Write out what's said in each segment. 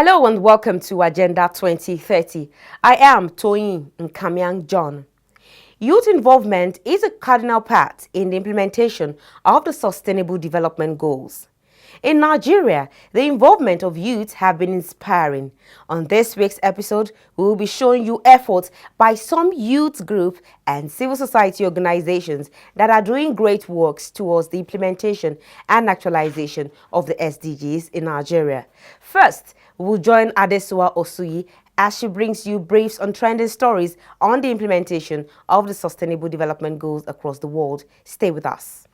Hello and welcome to Agenda 2030. I am Toyin Nkamiang John. Youth involvement is a cardinal part in the implementation of the Sustainable Development Goals. In Nigeria, the involvement of youth have been inspiring. On this week's episode, we will be showing you efforts by some youth groups and civil society organizations that are doing great works towards the implementation and actualization of the SDGs in Nigeria. First, we will join Adesuwa Osuyi as she brings you briefs on trending stories on the implementation of the Sustainable Development Goals across the world. Stay with us.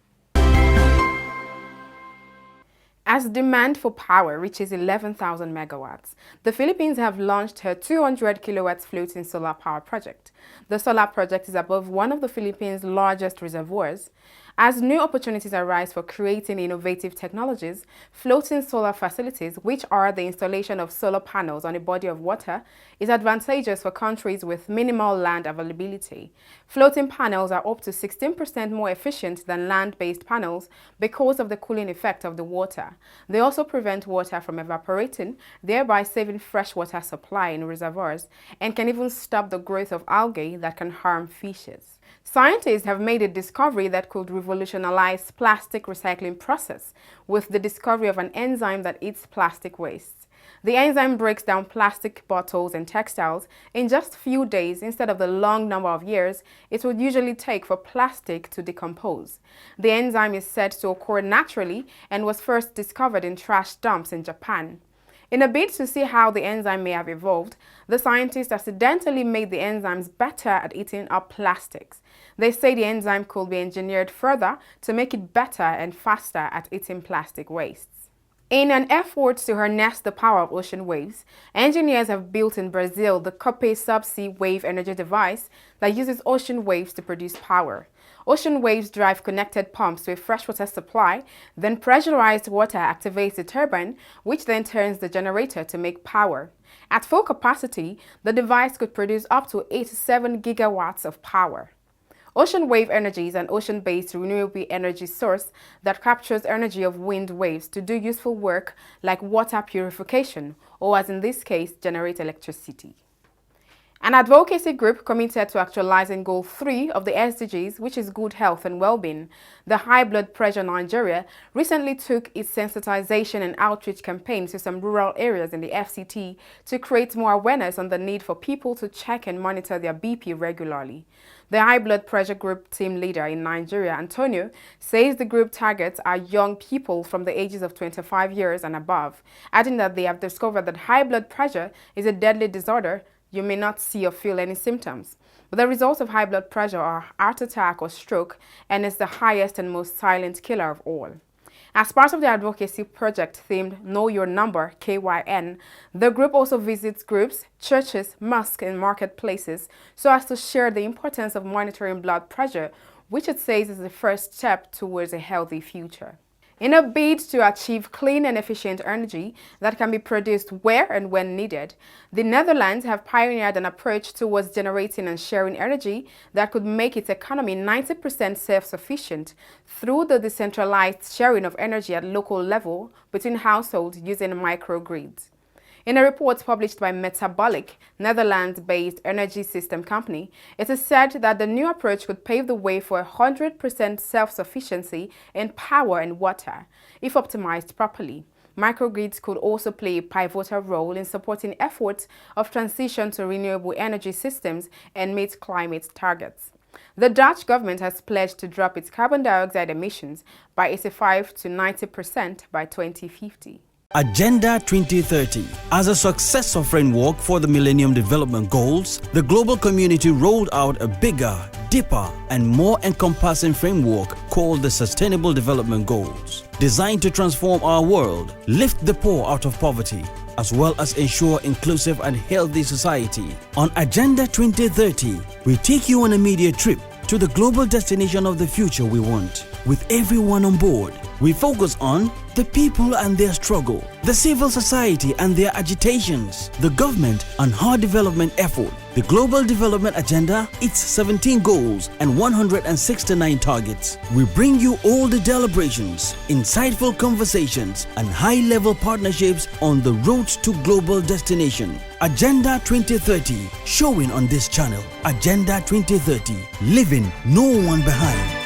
As demand for power reaches 11,000 megawatts, the Philippines have launched her 200 kilowatts floating solar power project. The solar project is above one of the Philippines' largest reservoirs. As new opportunities arise for creating innovative technologies, floating solar facilities, which are the installation of solar panels on a body of water, is advantageous for countries with minimal land availability. Floating panels are up to 16% more efficient than land-based panels because of the cooling effect of the water. They also prevent water from evaporating, thereby saving freshwater supply in reservoirs, and can even stop the growth of algae that can harm fishes. Scientists have made a discovery that could revolutionize plastic recycling process with the discovery of an enzyme that eats plastic waste. The enzyme breaks down plastic bottles and textiles in just a few days instead of the long number of years it would usually take for plastic to decompose. The enzyme is said to occur naturally and was first discovered in trash dumps in Japan. In a bid to see how the enzyme may have evolved, the scientists accidentally made the enzymes better at eating up plastics. They say the enzyme could be engineered further to make it better and faster at eating plastic wastes. In an effort to harness the power of ocean waves, engineers have built in Brazil the Cope subsea wave energy device that uses ocean waves to produce power. Ocean waves drive connected pumps to a freshwater supply, then pressurized water activates the turbine, which then turns the generator to make power. At full capacity, the device could produce up to 87 gigawatts of power. Ocean wave energy is an ocean-based renewable energy source that captures energy of wind waves to do useful work like water purification, or as in this case, generate electricity. An advocacy group committed to actualizing Goal 3 of the SDGs, which is good health and well-being, the High Blood Pressure Nigeria, recently took its sensitization and outreach campaign to some rural areas in the FCT to create more awareness on the need for people to check and monitor their BP regularly. The High Blood Pressure Group team leader in Nigeria, Antonio, says the group targets are young people from the ages of 25 years and above, adding that they have discovered that high blood pressure is a deadly disorder. You may not see or feel any symptoms, but the results of high blood pressure are heart attack or stroke, and is the highest and most silent killer of all. As part of the advocacy project themed Know Your Number, KYN, the group also visits groups, churches, mosques, and marketplaces so as to share the importance of monitoring blood pressure, which it says is the first step towards a healthy future. In a bid to achieve clean and efficient energy that can be produced where and when needed, the Netherlands have pioneered an approach towards generating and sharing energy that could make its economy 90% self-sufficient through the decentralized sharing of energy at local level between households using microgrids. In a report published by Metabolic, Netherlands-based energy system company, it is said that the new approach could pave the way for 100% self-sufficiency in power and water, if optimized properly. Microgrids could also play a pivotal role in supporting efforts of transition to renewable energy systems and meet climate targets. The Dutch government has pledged to drop its carbon dioxide emissions by 85 to 90% by 2050. Agenda 2030. As a successor framework for the Millennium Development Goals, the global community rolled out a bigger, deeper, and more encompassing framework called the Sustainable Development Goals, designed to transform our world, lift the poor out of poverty, as well as ensure inclusive and healthy society. On Agenda 2030, we take you on a media trip to the global destination of the future we want, with everyone on board. We focus on the people and their struggle, the civil society and their agitations, the government and her development effort, the Global Development Agenda, its 17 goals and 169 targets. We bring you all the deliberations, insightful conversations and high-level partnerships on the road to global destination. Agenda 2030, showing on this channel. Agenda 2030, leaving no one behind.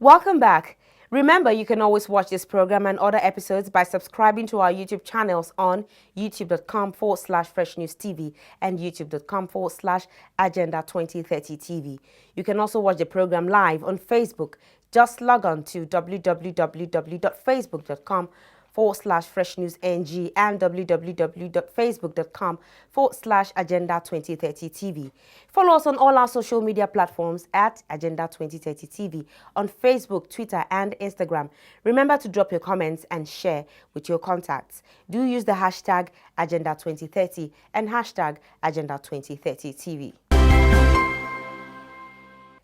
Welcome back. Remember, you can always watch this program and other episodes by subscribing to our YouTube channels on youtube.com/Fresh News TV and youtube.com/Agenda 2030 TV. You can also watch the program live on Facebook. Just log on to www.facebook.com/Fresh News NG and www.facebook.com/Agenda 2030 TV. Follow us on all our social media platforms at Agenda 2030 TV on Facebook, Twitter, and Instagram. Remember to drop your comments and share with your contacts. Do use the hashtag Agenda 2030 and hashtag Agenda 2030 TV.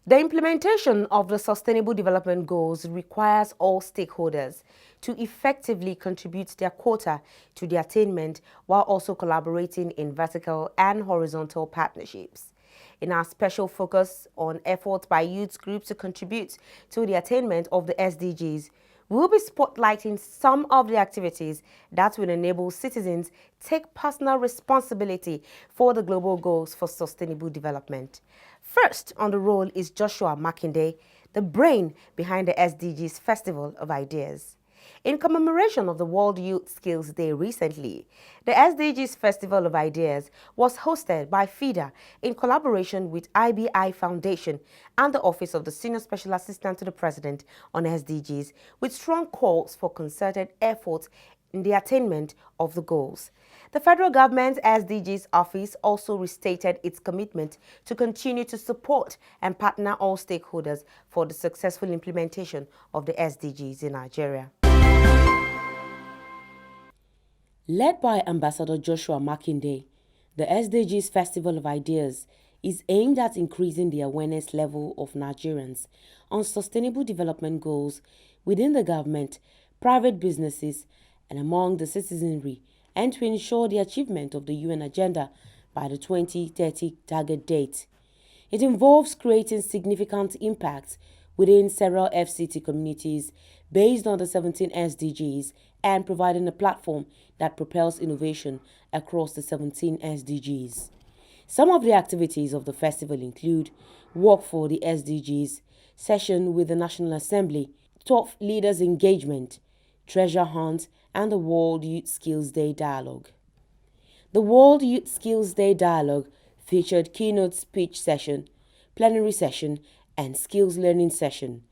The implementation of the Sustainable Development Goals requires all stakeholders to effectively contribute their quota to the attainment while also collaborating in vertical and horizontal partnerships. In our special focus on efforts by youth groups to contribute to the attainment of the SDGs, we'll be spotlighting some of the activities that will enable citizens take personal responsibility for the global goals for sustainable development. First on the roll is Joshua Makinde, the brain behind the SDGs Festival of Ideas. In commemoration of the World Youth Skills Day recently, the SDGs Festival of Ideas was hosted by FIDA in collaboration with IBI Foundation and the Office of the Senior Special Assistant to the President on SDGs, with strong calls for concerted efforts in the attainment of the goals. The federal government's SDGs office also restated its commitment to continue to support and partner all stakeholders for the successful implementation of the SDGs in Nigeria. Led by Ambassador Joshua Makinde, the SDGs Festival of Ideas is aimed at increasing the awareness level of Nigerians on sustainable development goals within the government, private businesses, and among the citizenry, and to ensure the achievement of the UN agenda by the 2030 target date. It involves creating significant impact within several FCT communities based on the 17 SDGs and providing a platform that propels innovation across the 17 SDGs. Some of the activities of the festival include Work for the SDGs, session with the National Assembly, top leaders engagement, treasure hunt, and the World Youth Skills Day Dialogue. The World Youth Skills Day Dialogue featured keynote speech session, plenary session, and skills learning session.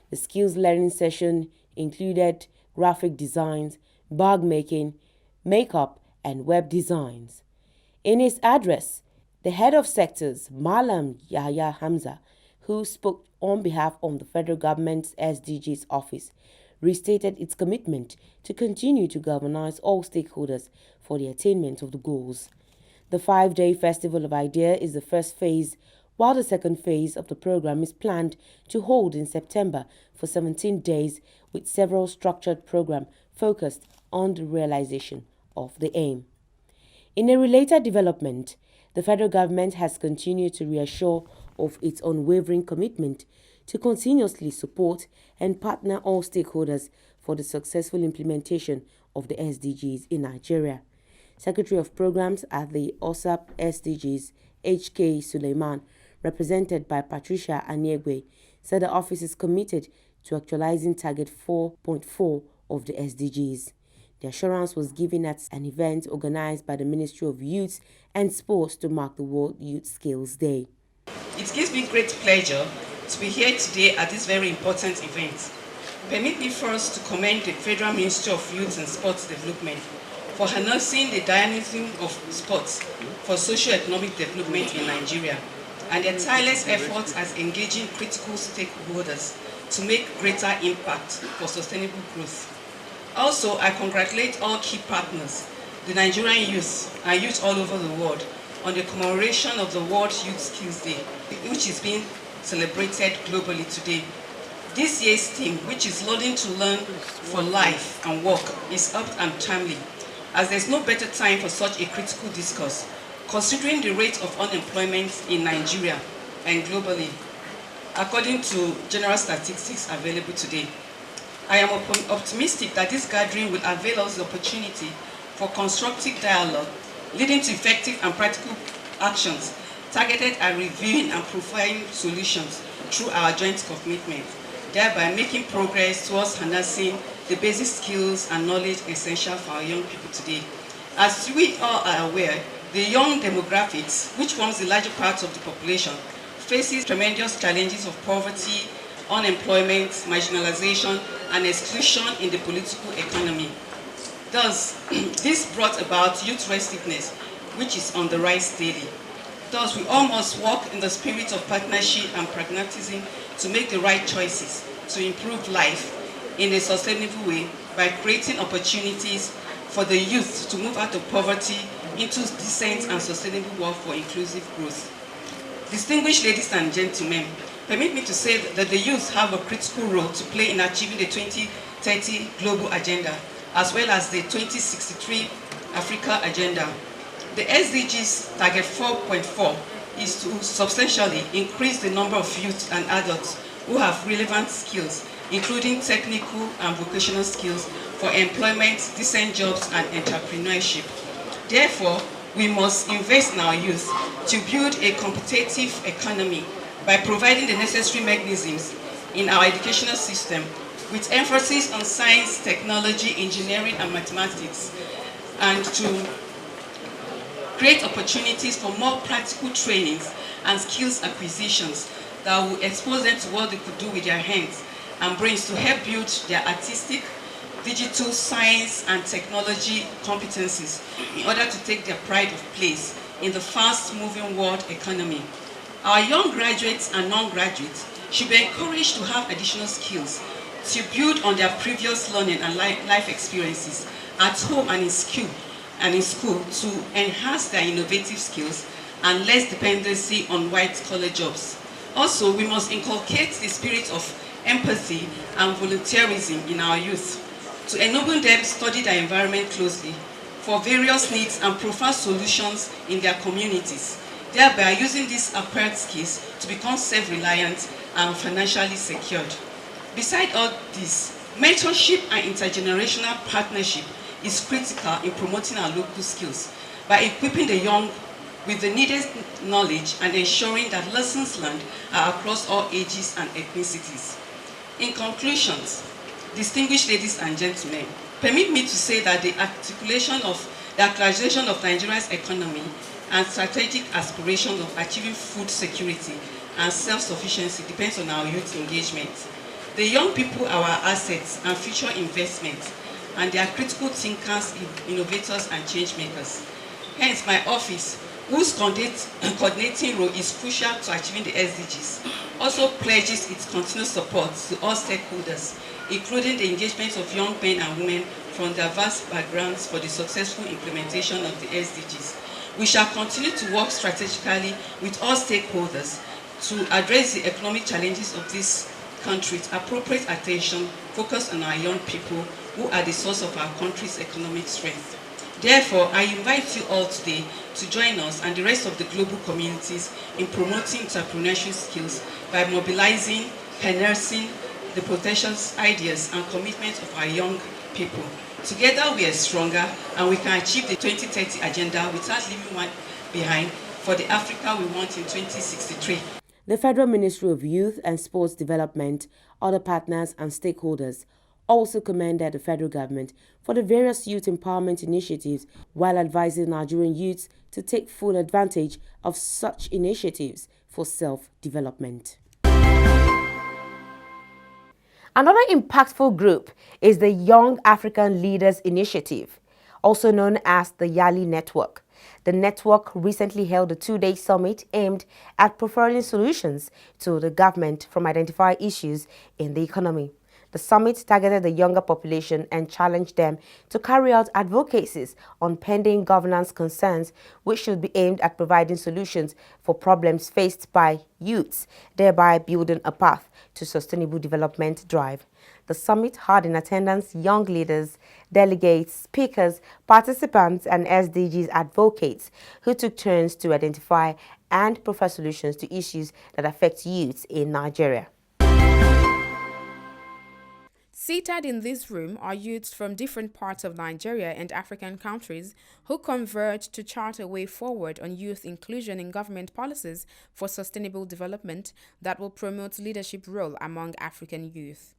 The skills learning session included graphic designs, bag making, makeup, and web designs. In his address, the head of sectors, Malam Yahya Hamza, who spoke on behalf of the federal government's SDGs office, restated its commitment to continue to galvanize all stakeholders for the attainment of the goals. The 5-day Festival of Ideas is the first phase, while the second phase of the program is planned to hold in September for 17 days with several structured programs focused on the realization of the aim. In a related development, the federal government has continued to reassure of its unwavering commitment to continuously support and partner all stakeholders for the successful implementation of the SDGs in Nigeria. Secretary of Programs at the OSSAP-SDGs, H.K. Suleiman, represented by Patricia Aniegwe, said the office is committed to actualizing Target 4.4 of the SDGs. The assurance was given at an event organized by the Ministry of Youth and Sports to mark the World Youth Skills Day. It gives me great pleasure to be here today at this very important event. Permit me first to commend the Federal Ministry of Youth and Sports Development for harnessing the dynamism of sports for socio-economic development in Nigeria and their tireless efforts as engaging critical stakeholders to make greater impact for sustainable growth. Also, I congratulate all key partners, the Nigerian youth and youth all over the world, on the commemoration of the World Youth Skills Day, which is being celebrated globally today. This year's theme, which is Learning to Learn for Life and Work, is apt and timely, as there's no better time for such a critical discourse, considering the rate of unemployment in Nigeria and globally, according to general statistics available today. I am optimistic that this gathering will avail us the opportunity for constructive dialogue, leading to effective and practical actions targeted at reviewing and providing solutions through our joint commitment, thereby making progress towards harnessing the basic skills and knowledge essential for our young people today. As we all are aware, the young demographics, which forms the larger part of the population, faces tremendous challenges of poverty, unemployment, marginalization, and exclusion in the political economy. Thus, this brought about youth restiveness, which is on the rise daily. Thus, we all must work in the spirit of partnership and pragmatism to make the right choices to improve life in a sustainable way by creating opportunities for the youth to move out of poverty into decent and sustainable work for inclusive growth. Distinguished ladies and gentlemen, permit me to say that the youth have a critical role to play in achieving the 2030 Global Agenda, as well as the 2063 Africa Agenda. The SDGs Target 4.4 is to substantially increase the number of youth and adults who have relevant skills, including technical and vocational skills for employment, decent jobs, and entrepreneurship. Therefore, we must invest in our youth to build a competitive economy by providing the necessary mechanisms in our educational system with emphasis on science, technology, engineering, and mathematics, and to create opportunities for more practical trainings and skills acquisitions that will expose them to what they could do with their hands and brains to help build their artistic, digital, science, and technology competencies in order to take their pride of place in the fast-moving world economy. Our young graduates and non-graduates should be encouraged to have additional skills to build on their previous learning and life experiences at home and in school to enhance their innovative skills and less dependency on white-collar jobs. Also, we must inculcate the spirit of empathy and volunteerism in our youth to enable them to study their environment closely for various needs and provide solutions in their communities, thereby using these acquired skills to become self-reliant and financially secured. Besides all this, mentorship and intergenerational partnership is critical in promoting our local skills by equipping the young with the needed knowledge and ensuring that lessons learned are across all ages and ethnicities. In conclusions, distinguished ladies and gentlemen, permit me to say that the actualization of Nigeria's economy and strategic aspirations of achieving food security and self-sufficiency depends on our youth engagement. The young people are our assets and future investments, and they are critical thinkers, innovators, and change makers. Hence, my office, whose coordinating role is crucial to achieving the SDGs, also pledges its continued support to all stakeholders, including the engagement of young men and women from diverse backgrounds for the successful implementation of the SDGs. We shall continue to work strategically with all stakeholders to address the economic challenges of this country with appropriate attention focused on our young people who are the source of our country's economic strength. Therefore, I invite you all today to join us and the rest of the global communities in promoting entrepreneurship skills by mobilizing, harnessing the potential ideas and commitments of our young people. Together we are stronger and we can achieve the 2030 agenda without leaving one behind for the Africa we want in 2063. The Federal Ministry of Youth and Sports Development, other partners and stakeholders also commended the federal government for the various youth empowerment initiatives while advising Nigerian youths to take full advantage of such initiatives for self-development. Another impactful group is the Young African Leaders Initiative, also known as the YALE Network. The network recently held a two-day summit aimed at providing solutions to the government from identified issues in the economy. The summit targeted the younger population and challenged them to carry out advocacies on pending governance concerns, which should be aimed at providing solutions for problems faced by youths, thereby building a path to sustainable development drive. The summit had in attendance young leaders, delegates, speakers, participants, and SDGs advocates who took turns to identify and provide solutions to issues that affect youths in Nigeria. Seated in this room are youths from different parts of Nigeria and African countries who converge to chart a way forward on youth inclusion in government policies for sustainable development that will promote leadership role among African youth.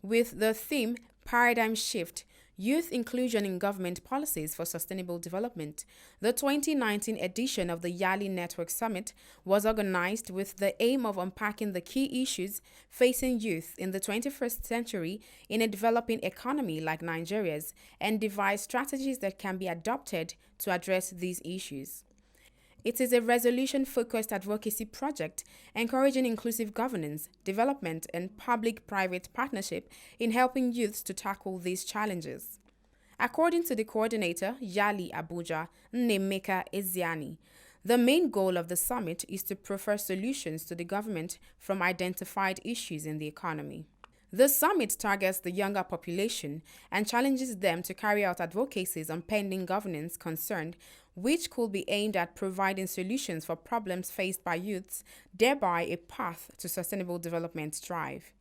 With the theme Paradigm Shift, Youth Inclusion in Government Policies for Sustainable Development, the 2019 edition of the YALE Network Summit was organized with the aim of unpacking the key issues facing youth in the 21st century in a developing economy like Nigeria's and devise strategies that can be adopted to address these issues. It is a resolution-focused advocacy project encouraging inclusive governance, development, and public-private partnership in helping youths to tackle these challenges. According to the coordinator, YALE Abuja, Nnemeka Eziani, the main goal of the summit is to proffer solutions to the government from identified issues in the economy. The summit targets the younger population and challenges them to carry out advocacies on pending governance concerned, which could be aimed at providing solutions for problems faced by youths, thereby a path to sustainable development drive.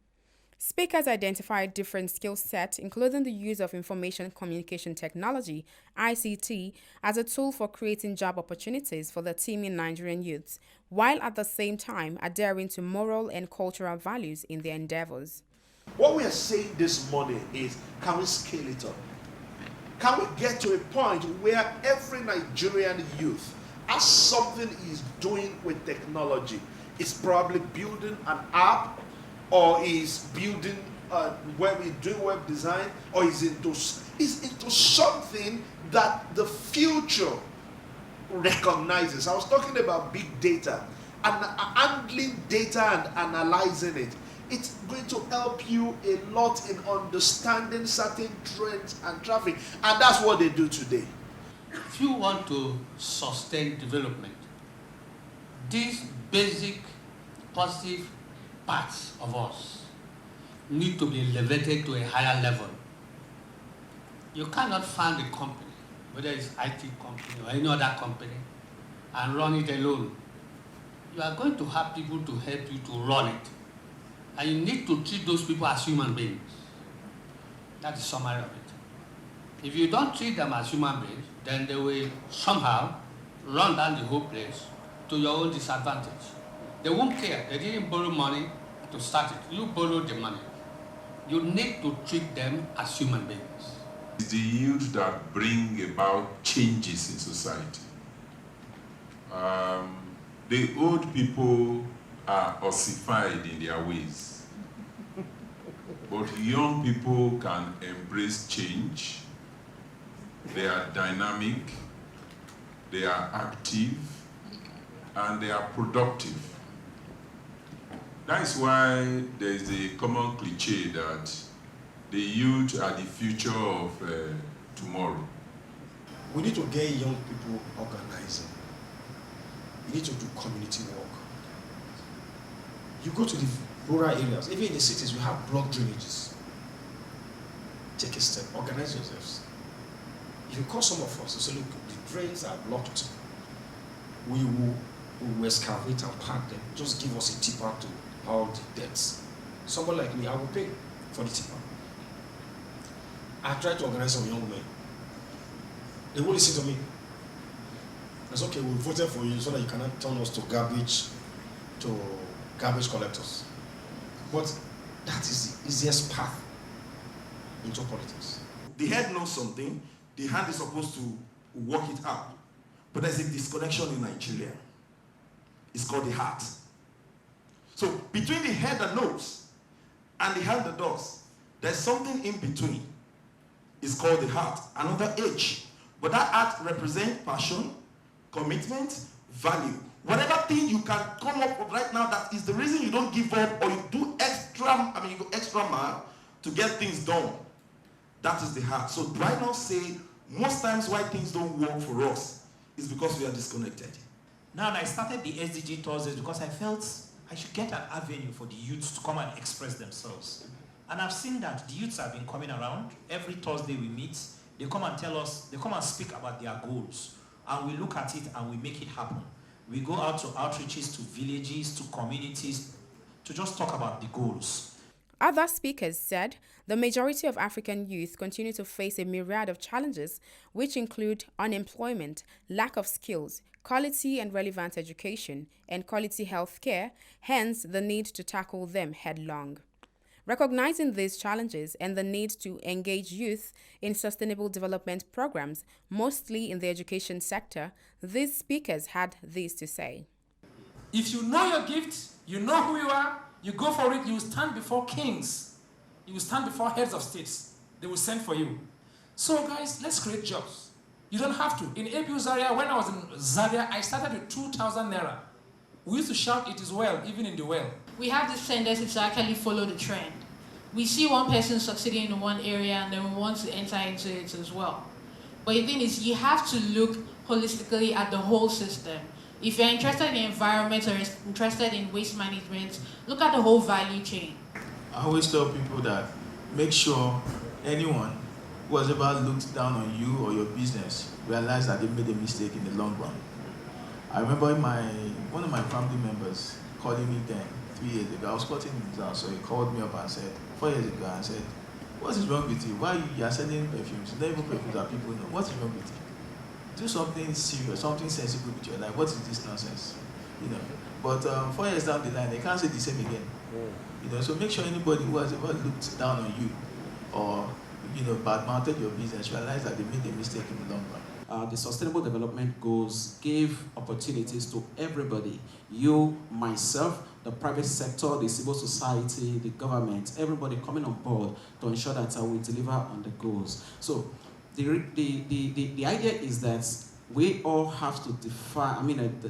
Speakers identified different skill sets, including the use of information communication technology, ICT, as a tool for creating job opportunities for the teeming Nigerian youths, while at the same time adhering to moral and cultural values in their endeavors. What we are saying this morning is, can we scale it up? Can we get to a point where every Nigerian youth, as something he's doing with technology, is probably building an app, or is building doing web design, or is into something that the future recognizes. I was talking about big data and handling data and analyzing it. It's going to help you a lot in understanding certain trends and traffic, and that's what they do today. If you want to sustain development, these basic positive parts of us need to be elevated to a higher level. You cannot fund a company, whether it's IT company or any other company, and run it alone. You are going to have people to help you to run it. And you need to treat those people as human beings. That's the summary of it. If you don't treat them as human beings, then they will somehow run down the whole place to your own disadvantage. They won't care. They didn't borrow money to start it. You borrowed the money. You need to treat them as human beings. It's the youth that bring about changes in society. The old people are ossified in their ways, but young people can embrace change. They are dynamic, they are active, and they are productive. That is why there is a common cliche that the youth are the future of tomorrow. We need to get young people organizing. You need to do community work. You go to the rural areas, even in the cities, we have block drainages. Take a step, organize yourselves. If you call some of us and say, look, the drains are blocked, we will excavate and park them. Just give us a tipper to haul the debts. Someone like me, I will pay for the tipper. I try to organize some young men. They won't listen to me. It's okay, we voted for you so that you cannot turn us to garbage collectors. But that is the easiest path into politics. The head knows something, the hand is supposed to work it out. But there's a disconnection in Nigeria. It's called the heart. So between the head that knows and the hand that does, there's something in between. It's called the heart, another H. But that heart represents passion, commitment, value. Whatever thing you can come up with right now that is the reason you don't give up or you do extra, you go extra mile to get things done. That is the heart. So do I not say most times why things don't work for us is because we are disconnected? Now, I started the SDG Thursdays because I felt I should get an avenue for the youths to come and express themselves. And I've seen that the youths have been coming around. Every Thursday we meet, they come and tell us, they come and speak about their goals. And we look at it and we make it happen. We go out to outreaches, to villages, to communities, to just talk about the goals. Other speakers said the majority of African youth continue to face a myriad of challenges, which include unemployment, lack of skills, quality and relevant education, and quality health care, hence the need to tackle them headlong. Recognizing these challenges and the need to engage youth in sustainable development programs, mostly in the education sector, these speakers had this to say. If you know your gift, you know who you are, you go for it, you will stand before kings. You will stand before heads of states. They will send for you. So guys, let's create jobs. You don't have to. In APU Zaria, when I was in Zaria, I started with 2,000 naira. We used to shout, it is well, even in the well. We have this tendency to actually follow the trend. We see one person succeeding in one area and then we want to enter into it as well. But the thing is, you have to look holistically at the whole system. If you're interested in the environment or interested in waste management, look at the whole value chain. I always tell people that make sure anyone who has ever looked down on you or your business realize that they made a mistake in the long run. I remember one of my family members calling me then 3 years ago. I was cutting his house, so he called me up and said, 4 years ago, and said, what is wrong with you? Why you are selling perfumes? Not even perfumes that people know. What is wrong with you? Do something serious, something sensible with your life. What is this nonsense? You know. But 4 years down the line, they can't say the same again. You know. So make sure anybody who has ever looked down on you or bad-mouthed your business realize that they made a mistake in the long run. The Sustainable Development Goals gave opportunities to everybody. You, myself, the private sector, the civil society, the government, everybody coming on board to ensure that we deliver on the goals. So the idea is that we all have to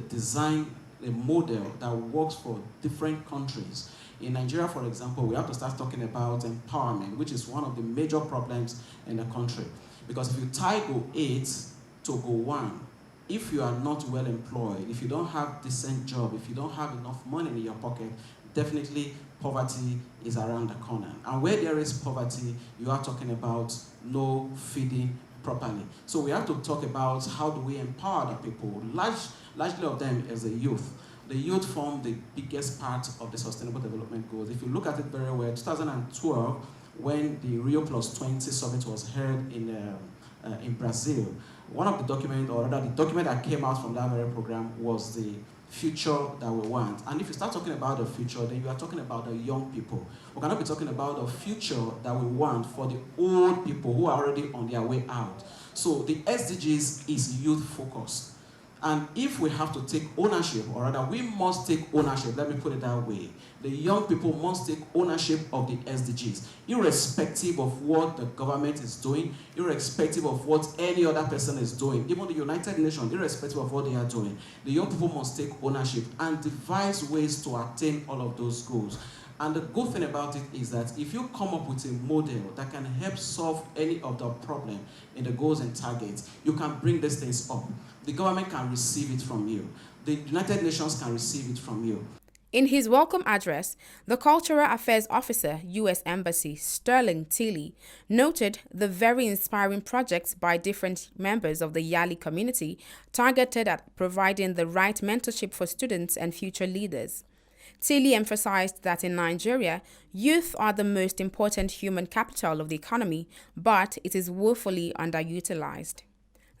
design a model that works for different countries. In Nigeria, for example, we have to start talking about empowerment, which is one of the major problems in the country. Because if you tie Goal 8 to Goal 1, if you are not well employed, if you don't have decent job, if you don't have enough money in your pocket, definitely poverty is around the corner. And where there is poverty, you are talking about no feeding properly. So we have to talk about how do we empower the people. Largely of them is the youth. The youth form the biggest part of the Sustainable Development Goals. If you look at it very well, 2012, when the Rio Plus 20 summit was held in Brazil, one of the documents, or rather the document that came out from that very program was the future that we want. And if you start talking about the future, then you are talking about the young people. We cannot be talking about the future that we want for the old people who are already on their way out. So the SDGs is youth focused. And if we have to take ownership, or rather we must take ownership, let me put it that way. The young people must take ownership of the SDGs, irrespective of what the government is doing, irrespective of what any other person is doing, even the United Nations, irrespective of what they are doing. The young people must take ownership and devise ways to attain all of those goals. And the good thing about it is that if you come up with a model that can help solve any of the problem in the goals and targets, you can bring these things up. The government can receive it from you. The United Nations can receive it from you. In his welcome address, the Cultural Affairs Officer, U.S. Embassy, Sterling Tilley, noted the very inspiring projects by different members of the YALE community targeted at providing the right mentorship for students and future leaders. Tilley emphasized that in Nigeria, youth are the most important human capital of the economy, but it is woefully underutilized.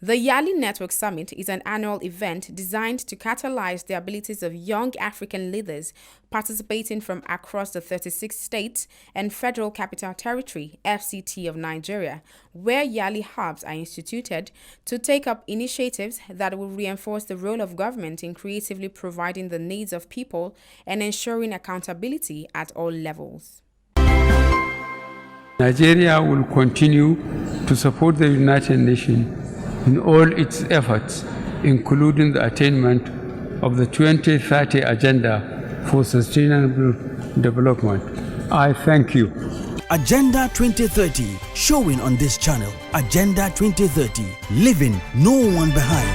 The YALE Network Summit is an annual event designed to catalyze the abilities of young African leaders participating from across the 36 states and Federal Capital Territory, FCT of Nigeria, where YALE hubs are instituted to take up initiatives that will reinforce the role of government in creatively providing the needs of people and ensuring accountability at all levels. Nigeria will continue to support the United Nations in all its efforts, including the attainment of the 2030 Agenda for Sustainable Development. I thank you. Agenda 2030, showing on this channel. Agenda 2030, leaving no one behind.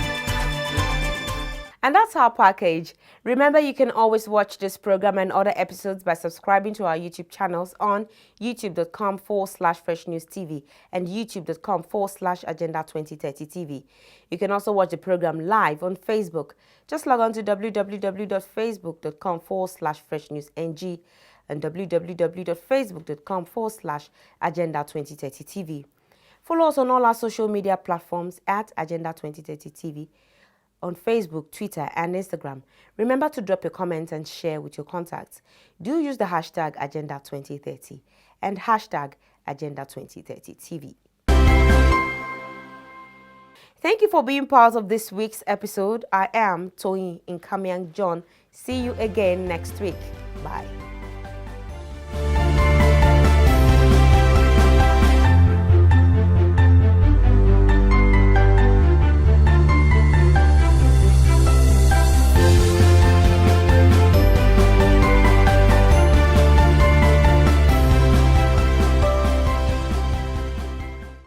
And that's our package. Remember, you can always watch this program and other episodes by subscribing to our YouTube channels on youtube.com/FreshNewsTV and youtube.com/Agenda 2030 TV. You can also watch the program live on Facebook. Just log on to www.facebook.com/FreshNewsNG and www.facebook.com/Agenda 2030 TV. Follow us on all our social media platforms at Agenda 2030 TV. On Facebook, Twitter, and Instagram. Remember to drop your comments and share with your contacts. Do use the hashtag Agenda 2030 and hashtag Agenda 2030 TV. Thank you for being part of this week's episode. I am Toyin Nkamiang John. See you again next week. Bye.